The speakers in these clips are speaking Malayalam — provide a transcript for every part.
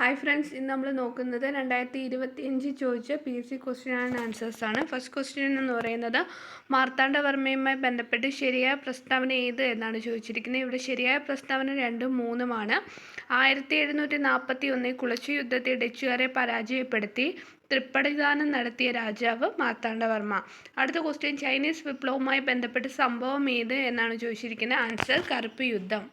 ഹായ് ഫ്രണ്ട്സ്, ഇന്ന് നമ്മൾ നോക്കുന്നത് 2025 ചോദിച്ച PSC ക്വസ്റ്റ്യൻ ആൻഡ് ആൻസേഴ്സ് ആണ്. ഫസ്റ്റ് ക്വസ്റ്റ്യൻ എന്ന് പറയുന്നത് മാർത്താണ്ഡവർമ്മയുമായി ബന്ധപ്പെട്ട് ശരിയായ പ്രസ്താവന ഏത് എന്നാണ് ചോദിച്ചിരിക്കുന്നത്. ഇവിടെ ശരിയായ പ്രസ്താവന 2ഉം 3ഉമാണ്. 1741 കുളച്ചു യുദ്ധത്തെ ഡച്ചുകാരെ പരാജയപ്പെടുത്തി തൃപ്പടിദാനം നടത്തിയ രാജാവ് മാർത്താണ്ഡവർമ്മ. അടുത്ത ക്വസ്റ്റ്യൻ ചൈനീസ് വിപ്ലവവുമായി ബന്ധപ്പെട്ട് സംഭവം ഏത് എന്നാണ് ചോദിച്ചിരിക്കുന്നത്. ആൻസർ കറുപ്പ് യുദ്ധം.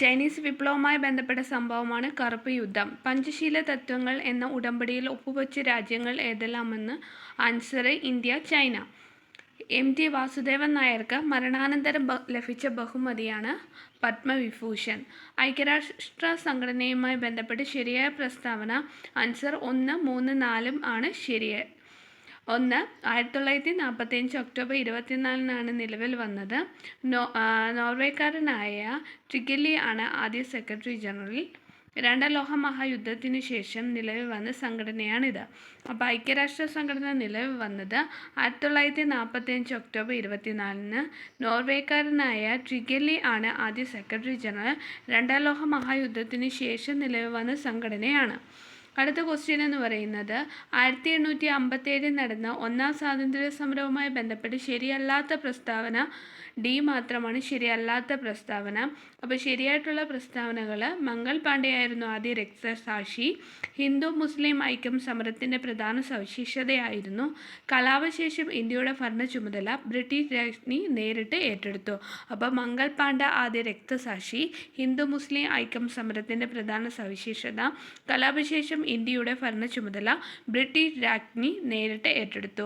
ചൈനീസ് വിപ്ലവവുമായി ബന്ധപ്പെട്ട സംഭവമാണ് കറുപ്പ് യുദ്ധം. പഞ്ചശീല തത്വങ്ങൾ എന്ന ഉടമ്പടിയിൽ ഒപ്പുവെച്ച രാജ്യങ്ങൾ ഏതെല്ലാമെന്ന്. Answer India, China. MT Vasudevan നായർക്ക് മരണാനന്തരം ലഭിച്ച ബഹുമതിയാണ് പത്മവിഭൂഷൺ. ഐക്യരാഷ്ട്ര സംഘടനയുമായി ബന്ധപ്പെട്ട് ശരിയായ പ്രസ്താവന. ആൻസർ 1, 3, 4 ആണ് ശരിയായ. 1. 1945 ഒക്ടോബർ 24 നിലവിൽ വന്നത്. നോർവേക്കാരനായ ട്രിഗലി ആണ് ആദ്യ സെക്രട്ടറി ജനറൽ. രണ്ടാം ലോകമഹായുദ്ധത്തിനു ശേഷം നിലവിൽ വന്ന സംഘടനയാണിത്. അപ്പോൾ ഐക്യരാഷ്ട്ര സംഘടന നിലവിൽ വന്നത് 1945 ഒക്ടോബർ 24. നോർവേക്കാരനായ ട്രിഗലി ആണ് ആദ്യ സെക്രട്ടറി ജനറൽ. രണ്ടാം ലോകമഹായുദ്ധത്തിനു ശേഷം നിലവിൽ വന്ന സംഘടനയാണ്. അടുത്ത ക്വസ്റ്റ്യൻ എന്ന് പറയുന്നത് 1857 നടന്ന ഒന്നാം സ്വാതന്ത്ര്യ സമരവുമായി ബന്ധപ്പെട്ട് ശരിയല്ലാത്ത പ്രസ്താവന. ഡി മാത്രമാണ് ശരിയല്ലാത്ത പ്രസ്താവന. അപ്പോൾ ശരിയായിട്ടുള്ള പ്രസ്താവനകൾ: മംഗൾ പാണ്ഡെയായിരുന്നു ആദ്യ രക്തസാക്ഷി. ഹിന്ദു മുസ്ലിം ഐക്യം സമരത്തിൻ്റെ പ്രധാന സവിശേഷതയായിരുന്നു. കലാപശേഷം ഇന്ത്യയുടെ ഭരണ ചുമതല ബ്രിട്ടീഷ് രാജ്ഞി നേരിട്ട് ഏറ്റെടുത്തു. അപ്പോൾ മംഗൾ പാണ്ഡെ ആദ്യ രക്തസാക്ഷി. ഹിന്ദു മുസ്ലിം ഐക്യം സമരത്തിൻ്റെ പ്രധാന സവിശേഷത കലാപശേഷം ഇന്ത്യയുടെ ഭരണ ചുമതല ബ്രിട്ടീഷ് രാജ്ഞി നേരിട്ട് ഏറ്റെടുത്തു.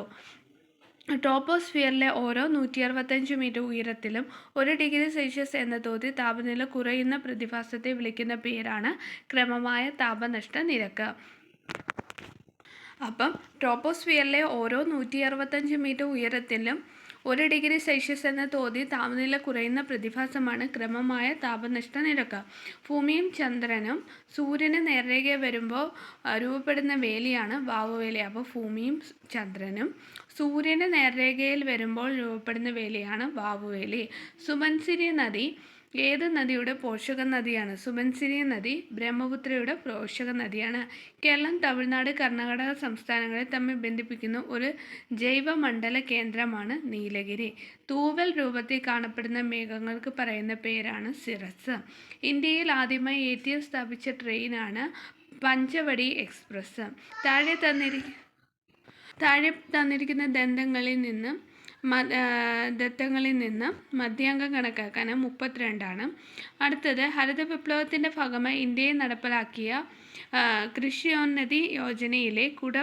ട്രോപ്പോസ്ഫിയറിലെ ഓരോ 165 മീറ്റർ ഉയരത്തിലും 1 ഡിഗ്രി സെൽഷ്യസ് എന്ന തോതിൽ താപനില കുറയുന്ന പ്രതിഭാസത്തെ വിളിക്കുന്ന പേരാണ് ക്രമമായ താപനഷ്ട നിരക്ക്. അപ്പം ട്രോപ്പോസ്ഫിയറിലെ ഓരോ 165 മീറ്റർ ഉയരത്തിലും 1 ഡിഗ്രി സെൽഷ്യസ് എന്ന തോതിൽ താപനില കുറയുന്ന പ്രതിഭാസമാണ് ക്രമമായ താപനഷ്ട നിരക്ക്. ഭൂമിയും ചന്ദ്രനും സൂര്യന് നേർരേഖയിൽ വരുമ്പോൾ രൂപപ്പെടുന്ന വേലിയാണ് വാവുവേലി. അപ്പോൾ ഭൂമിയും ചന്ദ്രനും സൂര്യന് നേർരേഖയിൽ വരുമ്പോൾ രൂപപ്പെടുന്ന വേലിയാണ് വാവുവേലി. സുബൻസിരി നദി ഏത് നദിയുടെ പോഷക നദിയാണ്? സുബൻസിരി നദി ബ്രഹ്മപുത്രയുടെ പോഷക നദിയാണ്. കേരളം, തമിഴ്നാട്, കർണാടക സംസ്ഥാനങ്ങളെ തമ്മിൽ ബന്ധിപ്പിക്കുന്ന ഒരു ജൈവമണ്ഡല കേന്ദ്രമാണ് നീലഗിരി. തൂവൽ രൂപത്തിൽ കാണപ്പെടുന്ന മേഘങ്ങൾക്ക് പറയുന്ന പേരാണ് സിറസ്. ഇന്ത്യയിൽ ആദ്യമായി ATM സ്ഥാപിച്ച ട്രെയിനാണ് പഞ്ചവടി എക്സ്പ്രസ്. താഴെ തന്നിരിക്കുന്ന ദത്തങ്ങളിൽ നിന്ന് മധ്യാങ്കം കണക്കാക്കാൻ 32 അടുത്തത് ഹരിത വിപ്ലവത്തിൻ്റെ ഭാഗമായി ഇന്ത്യയിൽ നടപ്പിലാക്കിയ കൃഷിയോന്നതി യോജനയിലെ കുട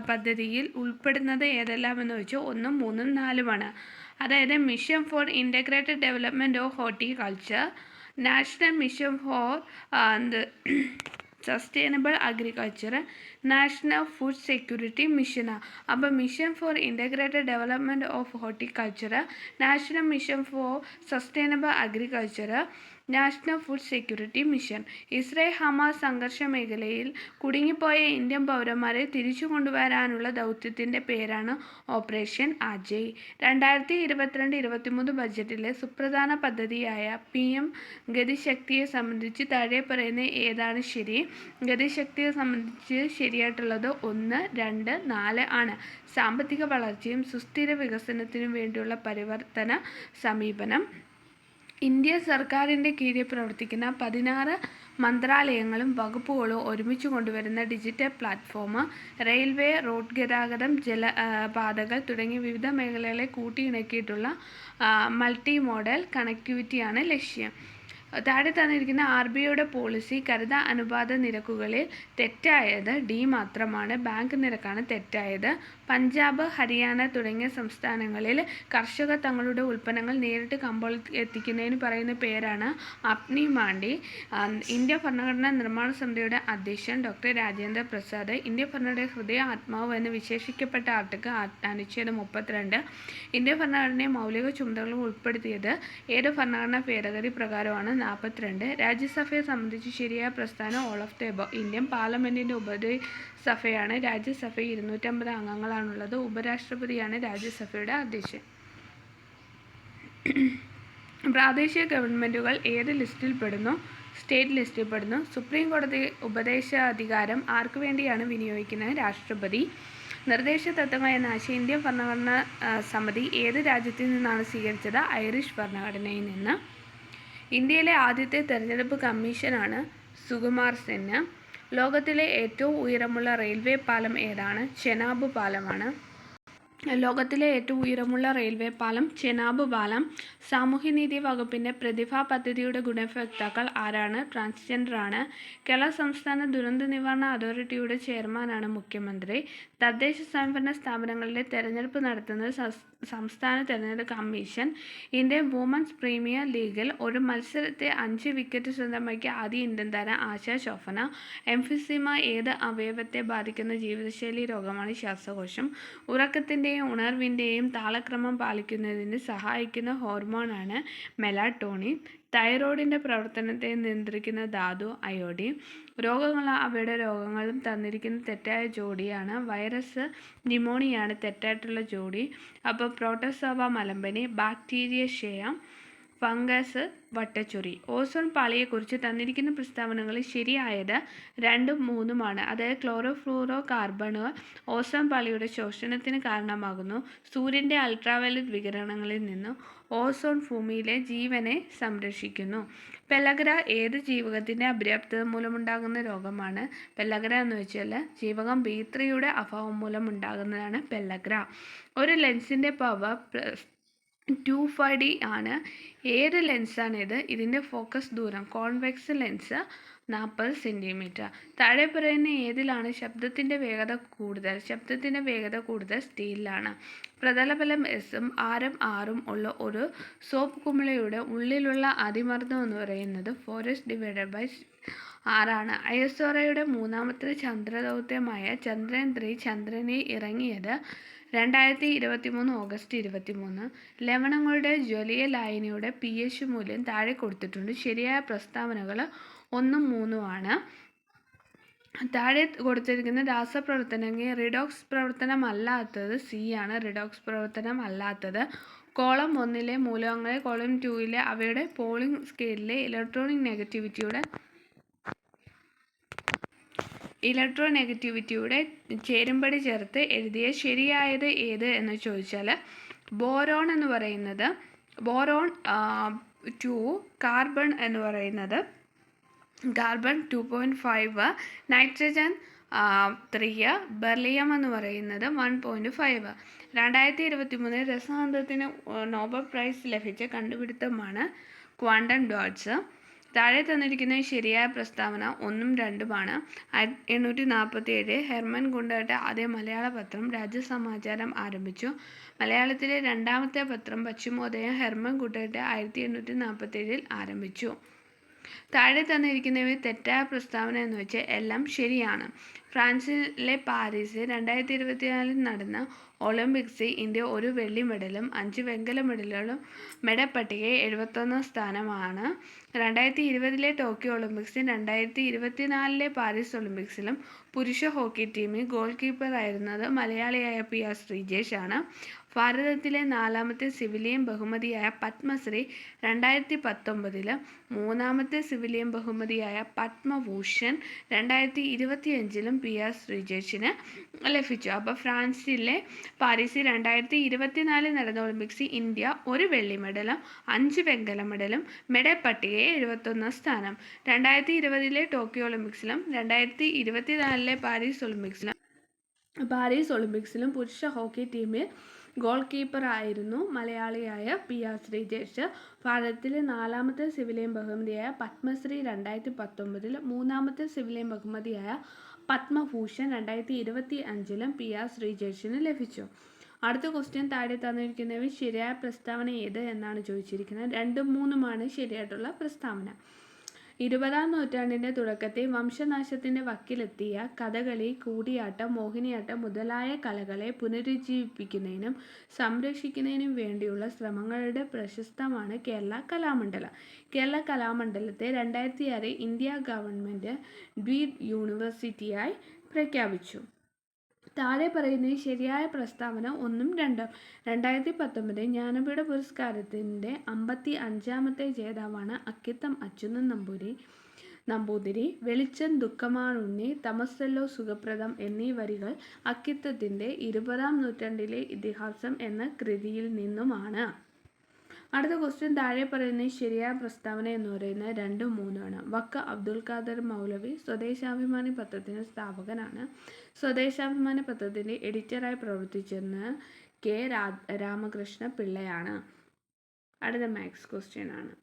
പദ്ധതിയിൽ ഉൾപ്പെടുന്നത് ഏതെല്ലാമെന്ന് വെച്ചാൽ 1, 3, 4 അതായത് mission for integrated development of horticulture, national mission for sustainable agriculture, national food security mission. അപ്പോൾ mission for integrated development of horticulture, national mission for sustainable agriculture, national food security mission. Israel Hamas സംഘർഷ മേഖലയിൽ കുടുങ്ങിപ്പോയ ഇന്ത്യൻ പൗരന്മാരെ തിരിച്ചു കൊണ്ടുവരാനുള്ള ദൗത്യത്തിൻ്റെ പേരാണ് ഓപ്പറേഷൻ അജയ്. 2022-23 ബജറ്റിലെ സുപ്രധാന പദ്ധതിയായ PM ഗതിശക്തിയെ സംബന്ധിച്ച് താഴെ പറയുന്ന ഏതാണ് ശരി? ഗതിശക്തിയെ സംബന്ധിച്ച് ശരിയായിട്ടുള്ളത് 1, 2, 4 ആണ്. സാമ്പത്തിക വളർച്ചയും സുസ്ഥിര വികസനത്തിനും വേണ്ടിയുള്ള പരിവർത്തന സമീപനം. ഇന്ത്യ സർക്കാരിൻ്റെ കീഴിൽ പ്രവർത്തിക്കുന്ന 16 മന്ത്രാലയങ്ങളും വകുപ്പുകളും ഒരുമിച്ച് കൊണ്ടുവരുന്ന ഡിജിറ്റൽ പ്ലാറ്റ്ഫോം. റെയിൽവേ, റോഡ് ഗതാഗതം, ജലപാതകൾ തുടങ്ങിയ വിവിധ മേഖലകളെ കൂട്ടിയിണക്കിയിട്ടുള്ള മൾട്ടി മോഡൽ കണക്ടിവിറ്റിയാണ് ലക്ഷ്യം. താഴെ തന്നിരിക്കുന്ന RBIയുടെ പോളിസി കരുത അനുപാത നിരക്കുകളിൽ തെറ്റായത് ഡി മാത്രമാണ്. ബാങ്ക് നിരക്കാണ് തെറ്റായത്. പഞ്ചാബ്, ഹരിയാന തുടങ്ങിയ സംസ്ഥാനങ്ങളിൽ കർഷകർ തങ്ങളുടെ ഉൽപ്പന്നങ്ങൾ നേരിട്ട് കമ്പോളത്തിൽ എത്തിക്കുന്നതിന് പറയുന്ന പേരാണ് അപ്നി മാണ്ടി. ഇന്ത്യ ഭരണഘടനാ നിർമ്മാണ സമിതിയുടെ അധ്യക്ഷൻ ഡോക്ടർ രാജേന്ദ്ര പ്രസാദ്. ഇന്ത്യ ഭരണഘടനയുടെ ഹൃദയ ആത്മാവ് എന്ന് വിശേഷിക്കപ്പെട്ട ആർട്ടിക്കിൾ അനുച്ഛേദം 32. ഇന്ത്യ ഭരണഘടനയെ മൗലിക ചുമതലകൾ ഉൾപ്പെടുത്തിയത് ഏത് ഭരണഘടനാ ഭേദഗതി പ്രകാരമാണ്? 42. രാജ്യസഭയെ സംബന്ധിച്ച് ശരിയായ പ്രസ്ഥാനം all of the above. Indian പാർലമെൻറ്റിൻ്റെ ഉപസഭയാണ്. രാജ്യസഭയിൽ 250 അംഗങ്ങളാണുള്ളത്. ഉപരാഷ്ട്രപതിയാണ് രാജ്യസഭയുടെ അധ്യക്ഷൻ. പ്രാദേശിക ഗവൺമെൻറ്റുകൾ ഏത് ലിസ്റ്റിൽ പെടുന്നു? സ്റ്റേറ്റ് ലിസ്റ്റിൽ പെടുന്നു. സുപ്രീം കോടതി ഉപദേശാധികാരം ആർക്കു വേണ്ടിയാണ് വിനിയോഗിക്കുന്നത്? രാഷ്ട്രപതി. നിർദ്ദേശ തത്വങ്ങൾ എന്ന ആശയം ഇന്ത്യൻ ഭരണഘടനാ സമിതി ഏത് രാജ്യത്തിൽ നിന്നാണ് സ്വീകരിച്ചത്? ഐറിഷ് ഭരണഘടനയിൽ നിന്ന്. ഇന്ത്യയിലെ ആദ്യത്തെ തെരഞ്ഞെടുപ്പ് കമ്മീഷനാണ് സുകുമാർ സെന്ന്. ലോകത്തിലെ ഏറ്റവും ഉയരമുള്ള റെയിൽവേ പാലം ഏതാണ്? ചെനാബ് പാലമാണ്. ലോകത്തിലെ ഏറ്റവും ഉയരമുള്ള റെയിൽവേ പാലം ചെനാബ് പാലം. സാമൂഹ്യനീതി വകുപ്പിൻ്റെ പ്രതിഭാ പദ്ധതിയുടെ ഗുണഭോക്താക്കൾ ആരാണ്? ട്രാൻസ്ജെൻഡറാണ്. കേരള സംസ്ഥാന ദുരന്ത നിവാരണ അതോറിറ്റിയുടെ ചെയർമാനാണ് മുഖ്യമന്ത്രി. തദ്ദേശ സ്വയംഭരണ സ്ഥാപനങ്ങളിലെ തെരഞ്ഞെടുപ്പ് നടത്തുന്നത് സംസ്ഥാന തെരഞ്ഞെടുപ്പ് കമ്മീഷൻ. ഇന്ത്യൻ വുമൻസ് പ്രീമിയർ ലീഗിൽ ഒരു മത്സരത്തെ 5 വിക്കറ്റ് സ്വന്തമാക്കിയ ആദ്യ ഇന്ത്യൻ താരം ആശാ ചോപ്ര. എംഫിസീമ ഏത് അവയവത്തെ ബാധിക്കുന്ന ജീവിതശൈലി രോഗമാണ്? ശ്വാസകോശം. ഉറക്കത്തിൻ്റെയും ഉണർവിൻ്റെയും താളക്രമം പാലിക്കുന്നതിന് സഹായിക്കുന്ന ഹോർമോണാണ് മെലാറ്റോണിൻ. തൈറോയിഡിൻ്റെ പ്രവർത്തനത്തെ നിയന്ത്രിക്കുന്ന ധാതു അയോഡിൻ. രോഗങ്ങളും അവയുടെ രോഗങ്ങളും തന്നിരിക്കുന്ന തെറ്റായ ജോഡിയാണ് വൈറസ് ന്യൂമോണിയയാണ് തെറ്റായിട്ടുള്ള ജോഡി. അപ്പോൾ പ്രോട്ടോസോവ മലമ്പനി, ബാക്ടീരിയ ക്ഷയം, ഫംഗസ് വട്ടച്ചൊറി. ഓസോൺ പാളിയെക്കുറിച്ച് തന്നിരിക്കുന്ന പ്രസ്താവനകളിൽ ശരിയായത് 2ഉം 3ഉമാണ്. അതായത് ക്ലോറോഫ്ലൂറോ കാർബണുകൾ ഓസോൺ പാളിയുടെ ശോഷണത്തിന് കാരണമാകുന്നു. സൂര്യൻ്റെ അൾട്രാവയലറ്റ് വികിരണങ്ങളിൽ നിന്ന് ഓസോൺ ഭൂമിയിലെ ജീവനെ സംരക്ഷിക്കുന്നു. പെല്ലഗ്ര ഏത് ജീവകത്തിൻ്റെ അപര്യാപ്തത മൂലമുണ്ടാകുന്ന രോഗമാണ്? പെല്ലഗ്ര എന്ന് വെച്ചാൽ ജീവകം B3യുടെ അഭാവം മൂലമുണ്ടാകുന്നതാണ് പെല്ലഗ്ര. ഒരു ലെൻസിൻ്റെ പവർ 250 ആണ്. ഏത് ലെൻസാണിത്? ഇതിൻ്റെ ഫോക്കസ് ദൂരം കോൺവെക്സ് ലെൻസ് 40 സെൻറ്റിമീറ്റർ. താഴെ പറയുന്ന ഏതിലാണ് ശബ്ദത്തിൻ്റെ വേഗത കൂടുതൽ? ശബ്ദത്തിൻ്റെ വേഗത കൂടുതൽ സ്റ്റീലിലാണ്. പ്രതലബലം S-ഉം ആരം R-ഉം ഉള്ള ഒരു സോപ്പ് കുമിളയുടെ ഉള്ളിലുള്ള അതിമർദ്ദം എന്ന് പറയുന്നത് 4S/6 ആണ്. ISROയുടെ 3ാമത്തെ ചന്ദ്രദൗത്യമായ ചന്ദ്രയാൻ 3 ചന്ദ്രനിൽ ഇറങ്ങിയത് 2023 ഓഗസ്റ്റ് 23. ലവണങ്ങളുടെ ജ്വലീയ ലായനിയുടെ pH മൂല്യം താഴെ കൊടുത്തിട്ടുണ്ട്. ശരിയായ പ്രസ്താവനകൾ 1ഉം 3ഉമാണ്. താഴെ കൊടുത്തിരിക്കുന്ന രാസപ്രവർത്തനങ്ങൾ റിഡോക്സ് പ്രവർത്തനമല്ലാത്തത് C ആണ്. റിഡോക്സ് പ്രവർത്തനം അല്ലാത്തത്. കോളം 1ലെ മൂലകങ്ങളെ കോളം 2ലെ അവയുടെ പോളിംഗ് സ്കെയിലിലെ ഇലക്ട്രോനെഗറ്റിവിറ്റിയുടെ ചേരുംപടി ചേർത്ത് എഴുതിയ ശരിയായത് ഏത് എന്ന് ചോദിച്ചാൽ ബോറോൺ എന്ന് പറയുന്നത് ബോറോൺ 2, കാർബൺ എന്ന് പറയുന്നത് കാർബൺ 2.5, നൈട്രജൻ 3, ബെർലിയം എന്ന് പറയുന്നത് 1.5. 2023 രസതന്ത്രത്തിന് നോബൽ പ്രൈസ് ലഭിച്ച കണ്ടുപിടുത്തമാണ് ക്വാണ്ടം ഡോട്ട്സ്. താഴെ തന്നിരിക്കുന്ന ശരിയായ പ്രസ്താവന 1ഉം 2ഉമാണ്. 1847 ഹെർമൻ ഗുണ്ടയുടെ ആദ്യ മലയാള പത്രം രാജ്യസമാചാരം ആരംഭിച്ചു. മലയാളത്തിലെ 2ാമത്തെ പത്രം പശ്ചിമോദയം ഹെർമൻ ഗുണ്ടയുടെ 1847 ആരംഭിച്ചു. താഴെ തന്നിരിക്കുന്നവയിൽ തെറ്റായ പ്രസ്താവന എന്ന് വെച്ചാൽ എല്ലാം ശരിയാണ്. ഫ്രാൻസിലെ പാരീസിൽ 2024 നടന്ന ഒളിമ്പിക്സിൽ ഇന്ത്യ 1 വെള്ളി മെഡലും 5 വെങ്കല മെഡലുകളും മെഡൽ പട്ടികയിൽ 71ാം സ്ഥാനമാണ്. 2020 ടോക്കിയോ ഒളിമ്പിക്സിലും 2024 പാരീസ് ഒളിമ്പിക്സിലും പുരുഷ ഹോക്കി ടീമിൽ ഗോൾ കീപ്പറായിരുന്നത് മലയാളിയായ PR ശ്രീജേഷ് ആണ്. ഭാരതത്തിലെ 4ാമത്തെ സിവിലിയൻ ബഹുമതിയായ പത്മശ്രീ 2019, 3ാമത്തെ സിവിലിയൻ ബഹുമതിയായ പത്മഭൂഷൺ 2025 PR ശ്രീജേഷിന് ലഭിച്ചു. അപ്പോൾ ഫ്രാൻസിലെ പാരീസിൽ 2024 നടന്ന ഒളിമ്പിക്സിൽ ഇന്ത്യ 1 വെള്ളി മെഡലും 5 വെങ്കല മെഡലും മെഡൽ പട്ടികയിൽ 71ാം സ്ഥാനം. 2020 ടോക്കിയോ ഒളിമ്പിക്സിലും 2024 പാരീസ് ഒളിമ്പിക്സിലും പുരുഷ ഹോക്കി ടീമിൽ ഗോൾ കീപ്പറായിരുന്നു മലയാളിയായ PR ശ്രീജേഷ്. ഭാരതത്തിലെ 4ാമത്തെ സിവിലിയൻ ബഹുമതിയായ പത്മശ്രീ 2019, 3ാമത്തെ സിവിലിയൻ ബഹുമതിയായ പത്മഭൂഷൺ 2025 PR ശ്രീജേഷിന് ലഭിച്ചു. അടുത്ത ക്വസ്റ്റ്യൻ താഴെ തന്നിരിക്കുന്നവയിൽ ശരിയായ പ്രസ്താവന ഏത് എന്നാണ് ചോദിച്ചിരിക്കുന്നത്. 2ഉം 3ഉമാണ് ശരിയായിട്ടുള്ള പ്രസ്താവന. 20ാം നൂറ്റാണ്ടിൻ്റെ തുടക്കത്തിൽ വംശനാശത്തിൻ്റെ വക്കിലെത്തിയ കഥകളി, കൂടിയാട്ടം, മോഹിനിയാട്ടം മുതലായ കലകളെ പുനരുജ്ജീവിപ്പിക്കുന്നതിനും സംരക്ഷിക്കുന്നതിനും വേണ്ടിയുള്ള ശ്രമങ്ങളുടെ പ്രശസ്തമാണ് കേരള കലാമണ്ഡലം. കേരള കലാമണ്ഡലത്തെ 2006 ഇന്ത്യ ഗവൺമെൻറ് ഡീംഡ് യൂണിവേഴ്സിറ്റിയായി പ്രഖ്യാപിച്ചു. താഴെ പറയുന്ന ശരിയായ പ്രസ്താവന 1ഉം 2ഉം. 2019 ജ്ഞാനപീഠ പുരസ്കാരത്തിൻ്റെ 55ാമത്തെ ജേതാവാണ് അക്കിത്തം അച്യുതൻ നമ്പൂരി. നമ്പൂതിരി. വെളിച്ചം ദുഃഖമാണുണ്ണി, തമസ്സല്ലോ സുഖപ്രദം എന്നീ വരികൾ അക്കിത്തത്തിൻ്റെ 20-ാം നൂറ്റാണ്ടിലെ ഇതിഹാസം എന്ന കൃതിയിൽ നിന്നുമാണ്. അടുത്ത ക്വസ്റ്റ്യൻ, താഴെ പറയുന്ന ശരിയായ പ്രസ്താവന എന്ന് പറയുന്നത് 2, 3 ആണ്. വക്ക അബ്ദുൽ ഖാദർ മൗലവി സ്വദേശാഭിമാനി പത്രത്തിൻ്റെ സ്ഥാപകനാണ്. സ്വദേശാഭിമാനി പത്രത്തിൻ്റെ എഡിറ്ററായി പ്രവർത്തിച്ചിരുന്നത് കെ. രാമകൃഷ്ണ പിള്ളയാണ്. അടുത്ത മാത്സ് ക്വസ്റ്റ്യൻ ആണ്.